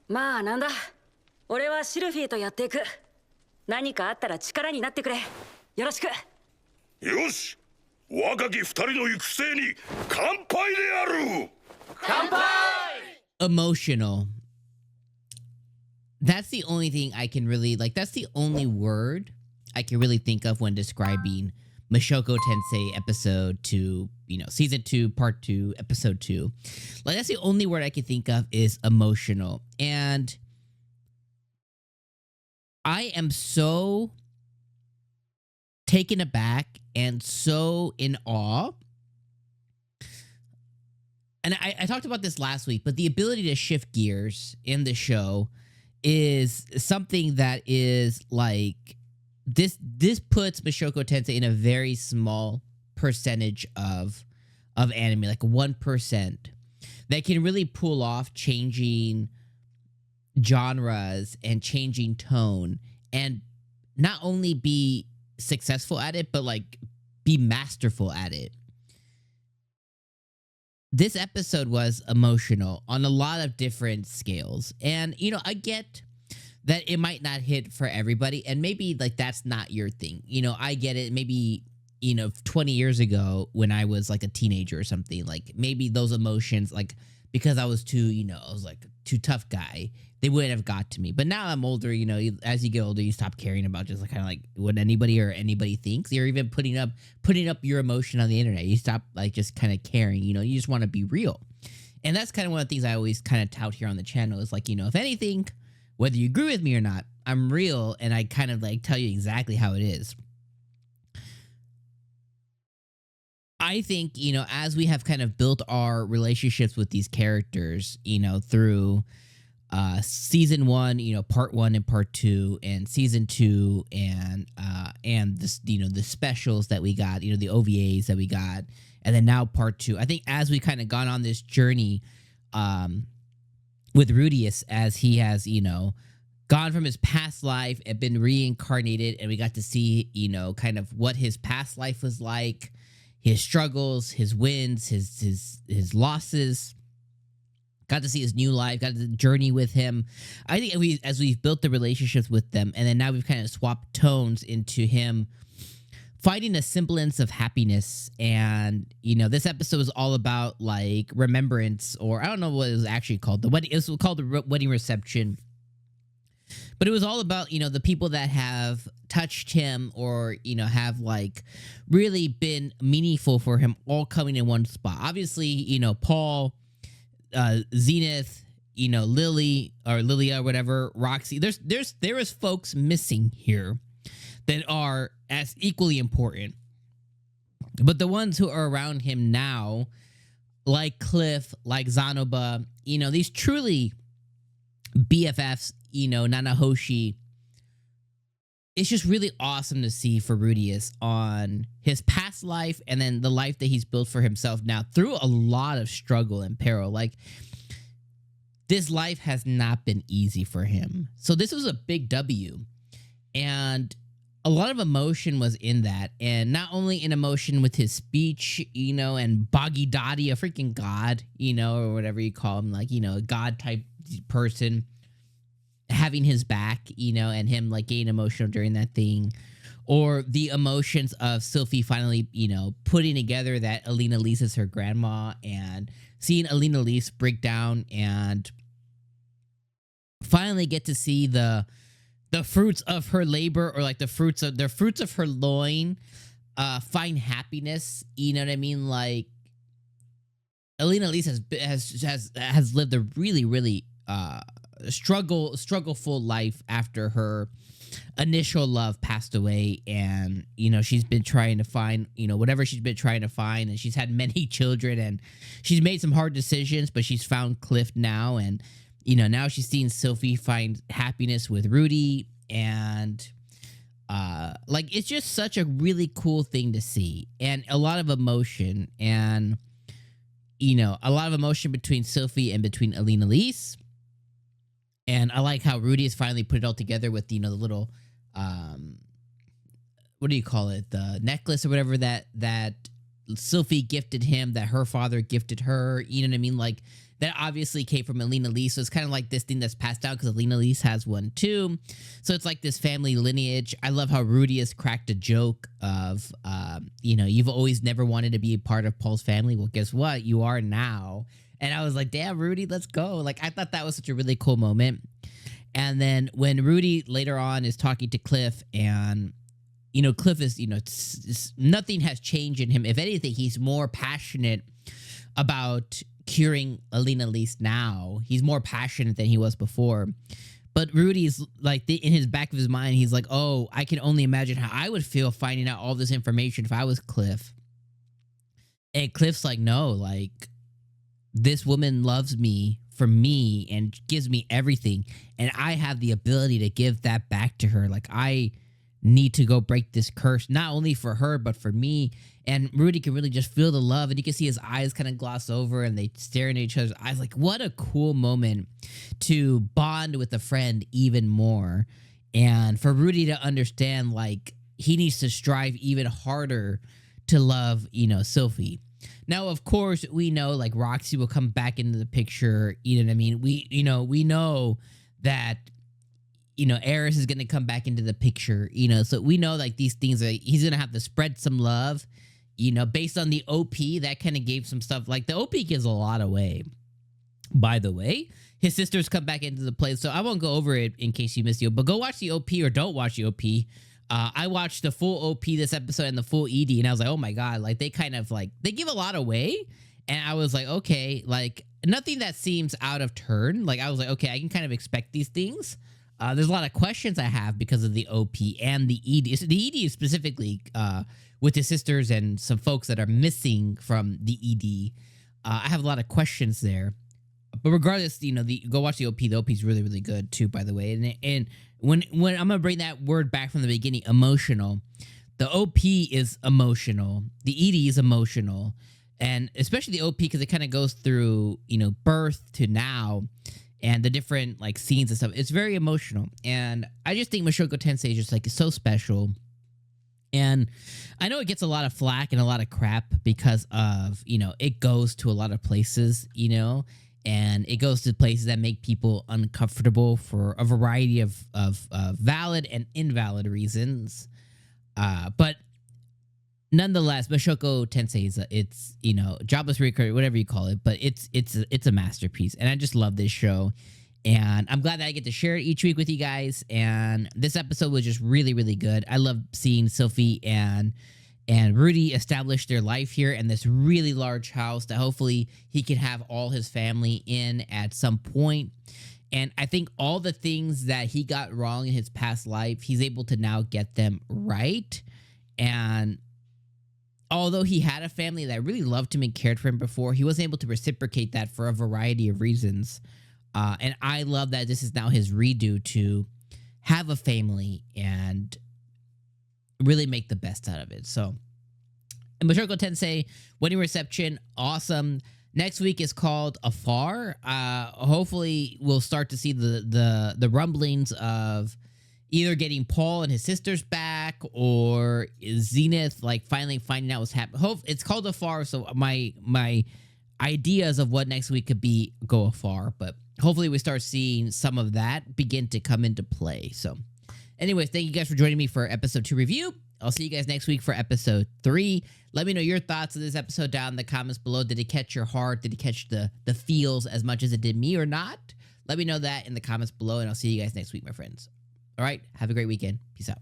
まあなんだ。俺はシルフィーとやっていく。何かあったら力になってくれ。よろしく。よし、若き二人の行く末に乾杯である。乾杯! Emotional. That's the only thing I can really like. That's the only word I can really think of when describing Mushoku Tensei episode 2, season 2, part 2, episode 2. Like, that's the only word I can think of is emotional. And I am so taken aback and so in awe. And I talked about this last week, but the ability to shift gears in the show is something that is like this puts Mushoku Tensei in a very small percentage of anime, like 1%, that can really pull off changing genres and changing tone and not only be successful at it, but like be masterful at it. This episode was emotional on a lot of different scales. And, I get that it might not hit for everybody. And maybe, like, that's not your thing. I get it. Maybe, 20 years ago when I was, like, a teenager or something, like, maybe those emotions, like, because I was too, I was, like, too tough guy, they wouldn't have got to me. But now I'm older, as you get older, you stop caring about just like, kind of like what anybody thinks. You're even putting up your emotion on the internet. You stop like just kind of caring, you just want to be real. And that's kind of one of the things I always kind of tout here on the channel is like, if anything, whether you agree with me or not, I'm real and I kind of like tell you exactly how it is. I think, as we have kind of built our relationships with these characters, through season 1, part 1 and part 2, and season 2, and this, the specials that we got, the OVAs that we got, and then now part 2. I think as we kind of gone on this journey, with Rudius, as he has, gone from his past life and been reincarnated, and we got to see, kind of what his past life was like, his struggles, his wins, his losses. Got to see his new life, got to journey with him. I think as we've built the relationships with them, and then now we've kind of swapped tones into him finding a semblance of happiness. And, this episode was all about like remembrance, or I don't know what it was actually called. It was called the wedding reception. But it was all about, the people that have touched him or, have like really been meaningful for him all coming in one spot. Obviously, Paul, Zenith, Lily or Lilia, whatever, Roxy. There is folks missing here that are as equally important. But the ones who are around him now, like Cliff, like Zanoba, these truly BFFs, Nanahoshi. It's just really awesome to see for Rudius on his past life and then the life that he's built for himself now through a lot of struggle and peril. Like, this life has not been easy for him. So this was a big W. And a lot of emotion was in that. And not only in emotion with his speech, and Boggy-Dotty, a freaking god, or whatever you call him, like, a god type person, having his back, and him like getting emotional during that thing, or the emotions of Sylphie finally, putting together that Alina Lise is her grandma and seeing Alina Lise break down and finally get to see the fruits of her labor, or like the fruits of her loin, find happiness. You know what I mean? Like, Alina Lise has lived a really, really, struggleful life after her initial love passed away, and she's been trying to find whatever she's been trying to find, and she's had many children, and she's made some hard decisions, but she's found Cliff now, and now she's seeing Sylphie find happiness with Rudy, and like, it's just such a really cool thing to see, and a lot of emotion, and a lot of emotion between Sylphie and between Alina Lise. And I like how Rudy has finally put it all together with, the little, what do you call it? The necklace or whatever that Sylphie gifted him, that her father gifted her. You know what I mean? Like, that obviously came from 𝐼𝐼. So it's kind of like this thing that's passed down because 𝐼𝐼 has one too. So it's like this family lineage. I love how Rudy has cracked a joke of, you know, you've always never wanted to be a part of Paul's family. Well, guess what? You are now. And I was like, damn, Rudy, let's go. Like, I thought that was such a really cool moment. And then when Rudy later on is talking to Cliff, and, you know, Cliff is, you know, nothing has changed in him. If anything, he's more passionate about curing 𝐼𝐼 now. He's more passionate than he was before. But Rudy's like, in his back of his mind, he's like, oh, I can only imagine how I would feel finding out all this information if I was Cliff. And Cliff's like, no, like, this woman loves me for me and gives me everything, and I have the ability to give that back to her. Like, I need to go break this curse, not only for her but for me. And Rudy can really just feel the love, and you can see his eyes kind of gloss over and they stare into each other's eyes. Like, what a cool moment to bond with a friend even more, and for Rudy to understand, like, he needs to strive even harder to love, you know, Sylphie. Now, of course, we know, like, Roxy will come back into the picture. You know what I mean? We know that, you know, Eris is going to come back into the picture, you know, so we know, like, these things, like, he's going to have to spread some love, you know, based on the OP. That kind of gave some stuff. Like, the OP gives a lot away. By the way, his sisters come back into the play, so I won't go over it in case you missed it, but go watch the OP or don't watch the OP. I watched the full OP this episode and the full ED, and I was like, oh my God, like, they kind of, like, they give a lot away. And I was like, okay, like, nothing that seems out of turn. Like, I was like, okay, I can kind of expect these things. There's a lot of questions I have because of the OP and the ED. So the ED is specifically with his sisters and some folks that are missing from the ED. I have a lot of questions there. But regardless, you know, go watch the OP. The OP is really, really good too, by the way. And when I'm gonna bring that word back from the beginning, emotional. The OP is emotional. The ED is emotional, and especially the OP because it kind of goes through, you know, birth to now, and the different, like, scenes and stuff. It's very emotional, and I just think Mushoku Tensei is just, like, so special. And I know it gets a lot of flack and a lot of crap because of, you know, it goes to a lot of places, you know. And it goes to places that make people uncomfortable for a variety of valid and invalid reasons. But nonetheless, Mushoku Tensei is it's, you know, Jobless Reincarnation, whatever you call it, but it's a masterpiece, and I just love this show. And I'm glad that I get to share it each week with you guys. And this episode was just really, really good. I love seeing Sylphie and Rudy establish their life here in this really large house that hopefully he can have all his family in at some point. And I think all the things that he got wrong in his past life, he's able to now get them right. And although he had a family that really loved him and cared for him before, he wasn't able to reciprocate that for a variety of reasons. And I love that this is now his redo to have a family and really make the best out of it. So, Mushoku Tensei, winning reception, awesome. Next week is called Afar. Hopefully, we'll start to see the rumblings of either getting Paul and his sisters back, or Zenith like finally finding out what's happening. It's called Afar, so my ideas of what next week could be go afar, but hopefully we start seeing some of that begin to come into play. So anyways, thank you guys for joining me for episode 2 review. I'll see you guys next week for episode 3. Let me know your thoughts of this episode down in the comments below. Did it catch your heart? Did it catch the feels as much as it did me or not? Let me know that in the comments below, and I'll see you guys next week, my friends. All right, have a great weekend. Peace out.